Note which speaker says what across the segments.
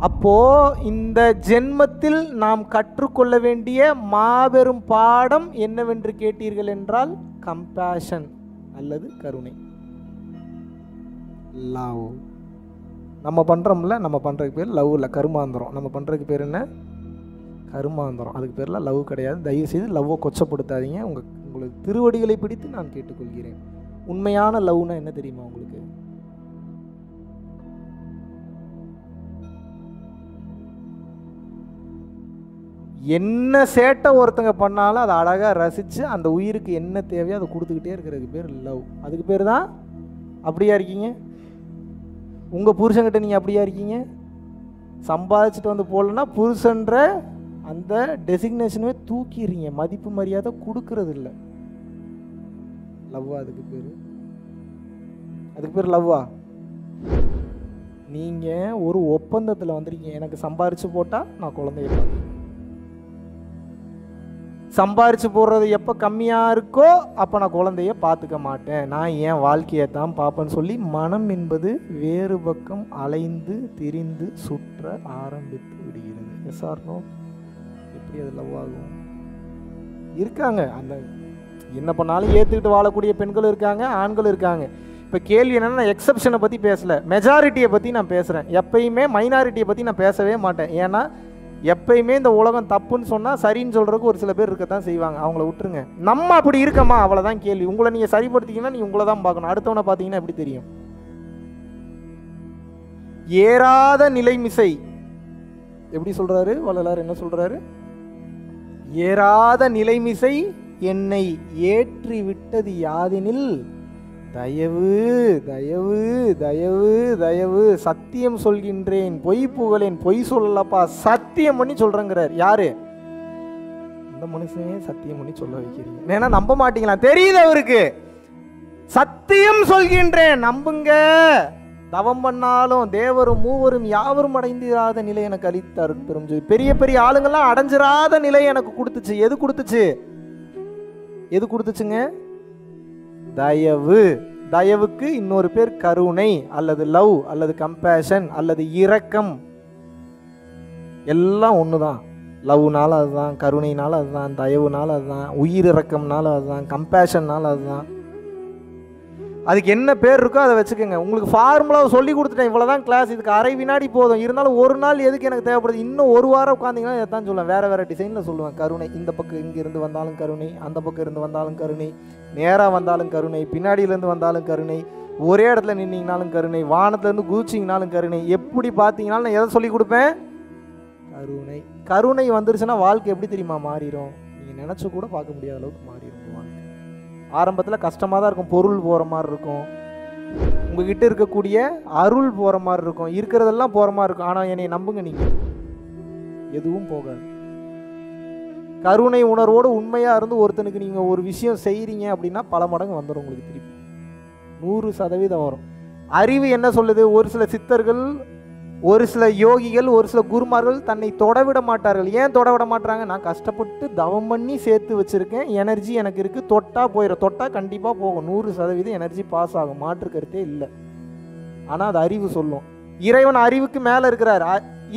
Speaker 1: அப்போது இந்த ஜென்மத்தில் நாம் கற்றுக்கொள்ள வேண்டிய மாபெரும் பாடம் என்னவென்று கேட்டீர்கள் என்றால் கம்பேஷன் அல்லது கருணை. லவ். நம்ம பண்ணுறோம்ல, நம்ம பண்ணுறதுக்கு பேர் லவ் இல்லை, கருமாந்திரம். நம்ம பண்ணுறதுக்கு பேர் என்ன? கருமாந்திரம். அதுக்கு பேர்லாம் லவ் கிடையாது. தயவுசெய்து லவ்வை கொச்சப்படுத்தாதீங்க. உங்களுக்கு திருவடிகளை பிடித்து நான் கேட்டுக்கொள்கிறேன். உண்மையான லவ்னா என்ன தெரியுமா உங்களுக்கு? என்ன சேட்டை ஒருத்தங்க பண்ணாலும் அதை அழகாக ரசித்து அந்த உயிருக்கு என்ன தேவையோ அதை கொடுத்துக்கிட்டே இருக்கிறதுக்கு பேர் லவ். அதுக்கு பேர் தான். அப்படியா இருக்கீங்க? உங்கள் புருஷன்கிட்ட நீங்கள் அப்படியா இருக்கீங்க? சம்பாதிச்சுட்டு வந்து போடலன்னா புருஷன்ற அந்த டெசிக்னேஷனே தூக்கிடுறீங்க, மதிப்பு மரியாதை கொடுக்கறது இல்லை. லவ்வா அதுக்கு பேர்? அதுக்கு பேர் லவ்வா? நீங்கள் ஒரு ஒப்பந்தத்தில் வந்திருக்கீங்க, எனக்கு சம்பாரித்து போட்டால் நான் குழந்தைய பார்ப்பேன். சம்பாரித்து போடுறது எப்போ கம்மியாக இருக்கோ அப்போ நான் குழந்தைய பார்த்துக்க மாட்டேன், நான் என் வாழ்க்கையை தான் பார்ப்பேன்னு சொல்லி மனம் என்பது வேறு பக்கம் அலைந்து திரிந்து சுற்ற ஆரம்பித்து விடுகிறது. Yes or no? எப்படி அது லவ் ஆகும்? இருக்காங்க, அந்த என்ன பண்ணாலும் ஏற்றுக்கிட்டு வாழக்கூடிய பெண்களும் இருக்காங்க, ஆண்களும் இருக்காங்க. இப்போ கேள்வி என்னென்னா, நான் எக்ஸப்ஷனை பற்றி பேசலை, மெஜாரிட்டியை பற்றி நான் பேசுகிறேன். எப்பயுமே மைனாரிட்டியை பற்றி நான் பேசவே மாட்டேன். ஏன்னா எப்பயுமே இந்த உலகம் தப்புன்னு சொன்னால் சரின்னு சொல்கிறதுக்கு ஒரு சில பேர் இருக்கத்தான் செய்வாங்க. அவங்கள விட்டுருங்க. நம்ம அப்படி இருக்கமா? அவ்வளோதான் கேள்வி. உங்களை நீங்கள் சரிப்படுத்திங்கன்னா நீங்கள் உங்களை தான் பார்க்கணும். அடுத்தவனை பார்த்தீங்கன்னா எப்படி தெரியும்? ஏறாத நிலைமிசை எப்படி சொல்கிறாரு வள்ளலார்? என்ன சொல்கிறாரு? ஏறாத நிலைமிசை என்னை ஏற்றி விட்டது யாதெனில் தயவு தயவு தயவு தயவு சத்தியம் சொல்கின்றேன், பொய் புகழேன், பொய் சொல்லலப்பா, சத்தியம் பண்ணி சொல்றேங்கிறார். யாரு? இந்த மனுஷனே சத்தியம் பண்ணி சொல்ல வைக்கிறீங்க. ஏன்னா நம்ப மாட்டீங்களா? தெரியுது அவருக்கு. சத்தியம் சொல்கின்றேன், நம்புங்க. தவம் பண்ணாலும் தேவரும் மூவரும் யாவரும் அடைந்திராத நிலை எனக்கு அளித்தார் பெரும். பெரிய பெரிய ஆளுங்கெல்லாம் அடைஞ்சிராத நிலை எனக்கு கொடுத்துச்சு. எது கொடுத்துச்சு? எது கொடுத்துச்சுங்க? தயவு. தயவுக்கு இன்னொரு பேர் கருணை அல்லது லவ் அல்லது கம்பேஷன் அல்லது இரக்கம். எல்லாம் ஒன்று தான். லவ்னால அதுதான், கருணைனால அதுதான், தயவுனால அதுதான், உயிர் இரக்கம்னால அதுதான், கம்பேஷன்னால அதுதான். அதுக்கு என்ன பேர் இருக்கோ அதை வச்சுக்கோங்க. உங்களுக்கு ஃபார்முலாவை சொல்லி கொடுத்துட்டேன், இவ்வளோதான் கிளாஸ், இதுக்கு அரை வினாடி போதும். இருந்தாலும் ஒரு நாள் எதுக்கு எனக்கு தேவைப்படுது? இன்னும் ஒரு வாரம் உட்காந்திங்கன்னா எதான் சொல்லுவேன், வேறு வேறு டிசைனில் சொல்லுவேன். கருணை, இந்த பக்கம் இங்கே இருந்து வந்தாலும் கருணை, அந்த பக்கம் இருந்து வந்தாலும் கருணை, நேராக வந்தாலும் கருணை, பின்னாடியிலேருந்து வந்தாலும் கருணை, ஒரே இடத்துல நின்னீங்கனாலும் கருணை, வானத்துலேருந்து குதிச்சிங்கனாலும் கருணை. எப்படி பார்த்தீங்கனாலும் நான் எதை சொல்லி கொடுப்பேன்? கருணை. கருணை வந்துருச்சுன்னா வாழ்க்கை எப்படி தெரியுமா மாறிடும்? நீங்கள் நினச்சி கூட பார்க்க முடியாத அளவுக்கு மாறிடும் வாழ்க்கை. ஆரம்பத்தில் கஷ்டமாக தான் இருக்கும், பொருள் போகிற மாதிரி இருக்கும், உங்ககிட்ட இருக்கக்கூடிய அருள் போகிற மாதிரி இருக்கும், இருக்கிறதெல்லாம் போகிற மாதிரி இருக்கும். ஆனால் என்னை நம்புங்க, நீங்கள் எதுவும் போகாது. கருணை உணர்வோடு உண்மையாக இருந்து ஒருத்தனுக்கு நீங்கள் ஒரு விஷயம் செய்கிறீங்க அப்படின்னா பல மடங்கு வந்துடும் உங்களுக்கு, திருப்பி 100% வரும். அறிவு என்ன சொல்லுது? ஒரு சில சித்தர்கள், ஒரு சில யோகிகள், ஒரு சில குருமார்கள் தன்னை தொடவிட மாட்டார்கள். ஏன் தொடவிட மாட்டாங்க? நான் கஷ்டப்பட்டு தவம் பண்ணி சேர்த்து வச்சுருக்கேன், எனர்ஜி எனக்கு இருக்குது, தொட்டா போயிடும். தொட்டா கண்டிப்பாக போகும், 100% எனர்ஜி பாஸ் ஆகும், மாற்று கருத்தே இல்லை. ஆனால் அது அறிவு சொல்லும். இறைவன் அறிவுக்கு மேலே இருக்கிறார்.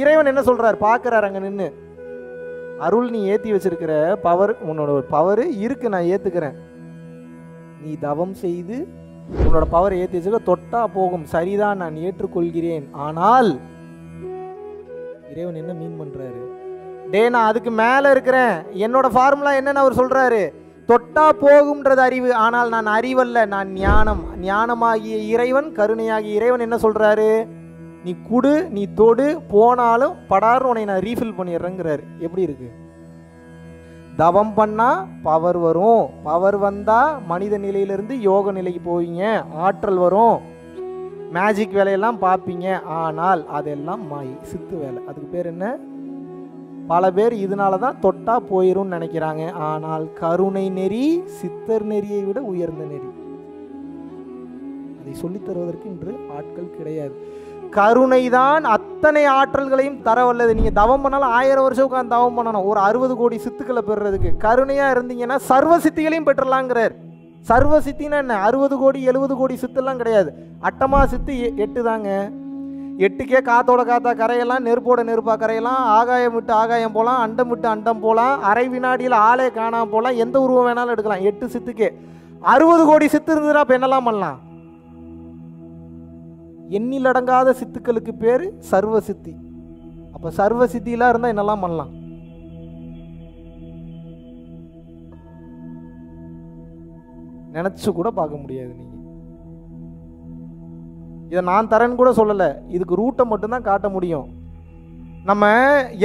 Speaker 1: இறைவன் என்ன சொல்கிறார்? பார்க்குறாரு அங்கே நின்று, அருள் நீ ஏற்றி வச்சிருக்கிற பவர், உன்னோட பவர் இருக்கு, நான் ஏற்றுக்கிறேன். நீ தவம் செய்து உன்னோட பவர் ஏற்றி வச்சுக்க, தொட்டா போகும், சரிதான், நான் ஏற்றுக்கொள்கிறேன். ஆனால் இறைவன் என்ன மீன் பண்றாரு? டே, நான் அதுக்கு மேலே இருக்கிறேன், என்னோட ஃபார்முலா என்னன்னு அவர் சொல்றாரு. தொட்டா போகும்ன்றது அறிவு, ஆனால் நான் அறிவல்ல, நான் ஞானம். ஞானமாகிய இறைவன், கருணையாகிய இறைவன் என்ன சொல்றாரு? நீ குடு, நீ தொடு, போனாலும் படார்னு உன்னை நான் ரீஃபில் பண்ணிடுறேங்கிறாரு. எப்படி இருக்கு? தவம் பண்ணால் பவர் வரும், பவர் வந்தால் மனித நிலையிலிருந்து யோக நிலைக்கு போவீங்க, ஆற்றல் வரும், மேஜிக் வேலையெல்லாம் பார்ப்பீங்க. ஆனால் அதெல்லாம் மாயை, சித்து வேலை. அதுக்கு பேர் என்ன? பல பேர் இதனால தான் தொட்டா போயிரும் நினைக்கிறாங்க. ஆனால் கருணை நெறி சித்தர் நெறியை விட உயர்ந்த நெறி. அதை சொல்லித் தருவதற்கு இன்று ஆட்கள் கிடையாது. கருணை தான் அத்தனை ஆற்றல்களையும் தர வல்லது. நீங்கள் தவம் பண்ணாலும் 1000 வருஷம் உட்காந்து தவம் பண்ணணும் ஒரு 60 கோடி சித்துக்களை பெறுறதுக்கு. கருணையாக இருந்தீங்கன்னா சர்வ சித்திகளையும் பெற்றலாங்கிறார். சர்வ சித்தின்னா என்ன? 60 கோடி 70 கோடி சித்தெல்லாம் கிடையாது. அட்டமா சித்து 8 தாங்க. 8K காத்தோட காத்தா கரையெல்லாம், நெருப்போட நெருப்பாக கரையெல்லாம், ஆகாயம் விட்டு ஆகாயம் போகலாம், அண்டம் விட்டு அண்டம் போகலாம், அரை வினாடியில் ஆளே காணாமல் போகலாம், எந்த உருவம் வேணாலும் எடுக்கலாம். 8 சித்துக்கே 60 கோடி சித்து இருந்ததுன்னா அப்போ என்னெல்லாம் பண்ணலாம்? எண்ணிலடங்காத சித்துக்களுக்கு பேர் சர்வ சித்தி. அப்போ சர்வ சித்தியெல்லாம் இருந்தால் என்னெல்லாம் பண்ணலாம்? நினச்சி கூட பார்க்க முடியாது. நீங்கள் இதை நான் தரேன்னு கூட சொல்லலை, இதுக்கு ரூட்டை மட்டும்தான் காட்ட முடியும். நம்ம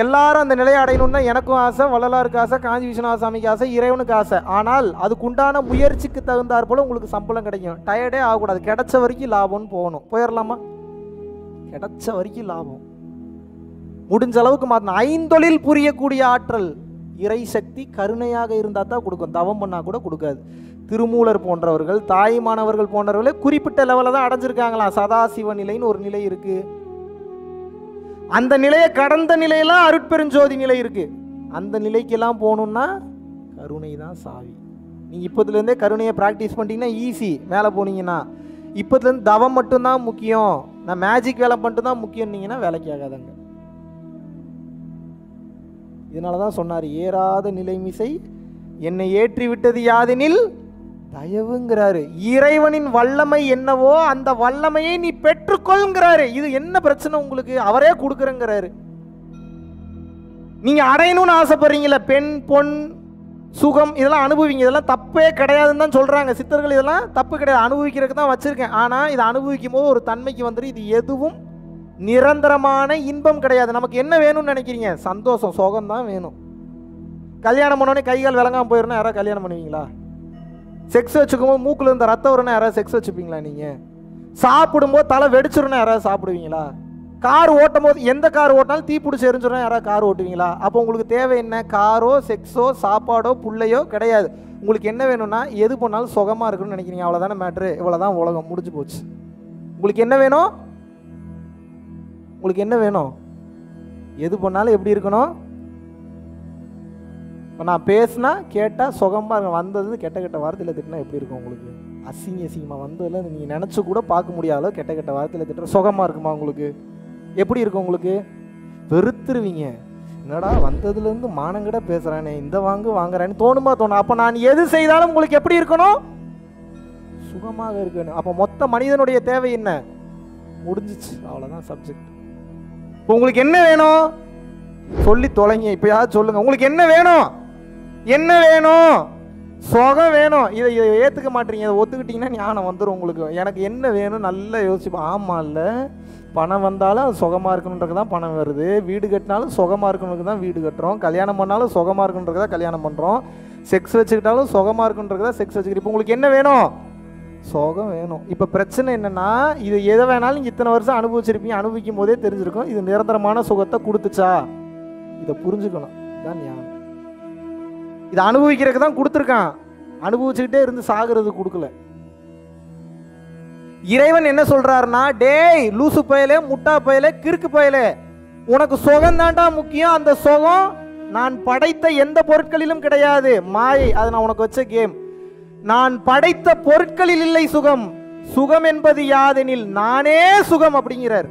Speaker 1: எல்லாரும் அந்த நிலையை அடையணும்னு தான் எனக்கும் ஆசை, வள்ளலாருக்கு ஆசை, காஞ்சி விஸ்வநாதசாமிக்கு ஆசை, இறைவனுக்கு ஆசை. ஆனால் அதுக்குண்டான முயற்சிக்கு தகுந்தாற் போல் உங்களுக்கு சம்பளம் கிடைக்கும். டயர்டே ஆகக்கூடாது. கிடைச்ச வரைக்கும் லாபம்னு போகணும். போயிடலாமா? கிடைச்ச வரைக்கும் லாபம். முடிஞ்ச அளவுக்கு மாற்றணும். 5 தொழில் புரியக்கூடிய ஆற்றல் இறை சக்தி கருணையாக இருந்தால் தான் கொடுக்கும். தவம் பண்ணால் கூட கொடுக்காது. திருமூலர் போன்றவர்கள், தாய்மானவர்கள் போன்றவர்களே குறிப்பிட்ட லெவலில் தான் அடைஞ்சிருக்காங்களாம். சதாசிவ நிலைன்னு ஒரு நிலை இருக்கு. அந்த நிலையை கடந்த நிலையெல்லாம் அருட்பெருஞ்சோதி நிலை இருக்கு. அந்த நிலைக்கெல்லாம் போகணும்னா கருணை தான் சாவி. நீங்கள் இப்போதுலேருந்தே கருணையை ப்ராக்டிஸ் பண்ணிட்டீங்கன்னா ஈஸி. மேலே போனீங்கன்னா இப்போதுலேருந்து தவம் மட்டும்தான் முக்கியம், நான் மேஜிக் வேலை மட்டும்தான் முக்கியம்னீங்கன்னா வேலைக்கு ஆகாதாங்க. இதனால தான் சொன்னார், ஏறாத நிலைமிசை என்னை ஏற்றி விட்டது யாதெனில் தயவுங்கிறாரு. இறைவனின் வல்லமை என்னவோ அந்த வல்லமையை நீ பெற்றுக்கொள்கிறாரு. இது என்ன பிரச்சனை உங்களுக்கு? அவரே கொடுக்குறேங்கிறாரு. நீங்க அடையணும்னு ஆசைப்படுறீங்களா? பெண், பொன், சுகம் இதெல்லாம் அனுபவிங்க. இதெல்லாம் தப்பே கிடையாதுன்னு தான் சொல்றாங்க சித்தர்கள். இதெல்லாம் தப்பு கிடையாது, அனுபவிக்கிறதுக்கு தான் வச்சிருக்கேன். ஆனா இதை அனுபவிக்கும் போது ஒரு தன்மைக்கு வந்துடும், இது எதுவும் நிரந்தரமான இன்பம் கிடையாது. நமக்கு என்ன வேணும்னு நினைக்கிறீங்க? சந்தோஷம், சுகம் தான் வேணும். கல்யாணம் பண்ணோடனே கைகால் விளங்காம போயிடணும் யாராவது கல்யாணம் பண்ணுவீங்களா? செக்ஸ் வச்சுக்கும்போது மூக்கில் இருந்த ரத்தம் வரும்னா யாராவது செக்ஸ் வச்சுப்பீங்களா? நீங்கள் சாப்பிடும்போது தலை வெடிச்சிருன்னா யாராவது சாப்பிடுவீங்களா? கார் ஓட்டும் போது எந்த கார் ஓட்டினாலும் தீ பிடிச்சி எரிஞ்சிடும் யாராவது கார் ஓட்டுவீங்களா? அப்போ உங்களுக்கு தேவை என்ன? காரோ செக்ஸோ சாப்பாடோ புள்ளையோ கிடையாது. உங்களுக்கு என்ன வேணும்னா எது பண்ணாலும் சுகமாக இருக்கணும்னு நினைக்கிறீங்க. அவ்வளோதானே மேட்ரு. இவ்வளோதான் உலகம், முடிஞ்சு போச்சு. உங்களுக்கு என்ன வேணும்? உங்களுக்கு என்ன வேணும்? எது பண்ணாலும் எப்படி இருக்கணும்? இப்போ நான் பேசுனா கேட்டால் சுகமாக இருக்கும். வந்தது கெட்ட கெட்ட வார்த்தையில் திட்டினா எப்படி இருக்கும் உங்களுக்கு? அசிங்கமாக வந்ததில் நீங்கள் நினச்சி கூட பார்க்க முடியாத கெட்ட கெட்ட வார்த்தையில் திட்டுற சுகமாக இருக்குமா உங்களுக்கு? எப்படி இருக்கும் உங்களுக்கு? வெறுத்துருவீங்க. என்னடா வந்ததுலேருந்து மானங்கிட பேசுகிறானே, இந்த வாங்குறான்னு தோணுமா? தோணும். அப்போ நான் எது செய்தாலும் உங்களுக்கு எப்படி இருக்கணும்? சுகமாக இருக்கணும். அப்போ மொத்த மனிதனுடைய தேவை என்ன? முடிஞ்சிச்சு, அவ்வளோதான் சப்ஜெக்ட். இப்போ உங்களுக்கு என்ன வேணும்? சொல்லி தொலைங்க. இப்போயாவது சொல்லுங்க, உங்களுக்கு என்ன வேணும்? என்ன வேணும்? சுகம் வேணும். இதை ஏற்றுக்க மாட்டீங்க. இதை ஒத்துக்கிட்டீங்கன்னா ஞானம் வந்துடும் உங்களுக்கு. எனக்கு என்ன வேணும் நல்லா யோசிப்போம். ஆமாம், இல்லை பணம் வந்தாலும் அது சுகமாக இருக்கணுன்றது தான் பணம் வருது. வீடு கட்டினாலும் சுகமாக இருக்கணுக்கு தான் வீடு கட்டுறோம். கல்யாணம் பண்ணாலும் சுகமாக இருக்கணுன்றது தான் கல்யாணம் பண்ணுறோம். செக்ஸ் வச்சுக்கிட்டாலும் சுகமாக இருக்கணுன்றது தான் செக்ஸ் வச்சுக்கிறோம். இப்போ உங்களுக்கு என்ன வேணும்? சுகம் வேணும். இப்போ பிரச்சனை என்னென்னா, இது எதை வேணாலும் நீங்கள் இத்தனை வருஷம் அனுபவிச்சிருப்பீங்க. அனுபவிக்கும் போதே தெரிஞ்சிருக்கும் இது நிரந்தரமான சுகத்தை கொடுத்துச்சா. இதை புரிஞ்சுக்கணும். இதுதான் ஞானம். இதை அனுபவிக்கிறதுக்கு தான் கொடுத்துருக்கான். அனுபவிச்சுக்கிட்டே இருந்து சாகிறது கொடுக்கல. இறைவன் என்ன சொல்றாருன்னா, டேய் லூசு பயலே, முட்டா பயலே, கிறுக்கு பயலே, உனக்கு சுகம் தாண்டா முக்கியம். அந்த சுகம் நான் படைத்த எந்த பொருட்களிலும் கிடையாது, மாயை. அது நான் உனக்கு வச்ச கேம். நான் படைத்த பொருட்களில் இல்லை சுகம். சுகம் என்பது யாதெனில் நானே சுகம் அப்படிங்கிறார்.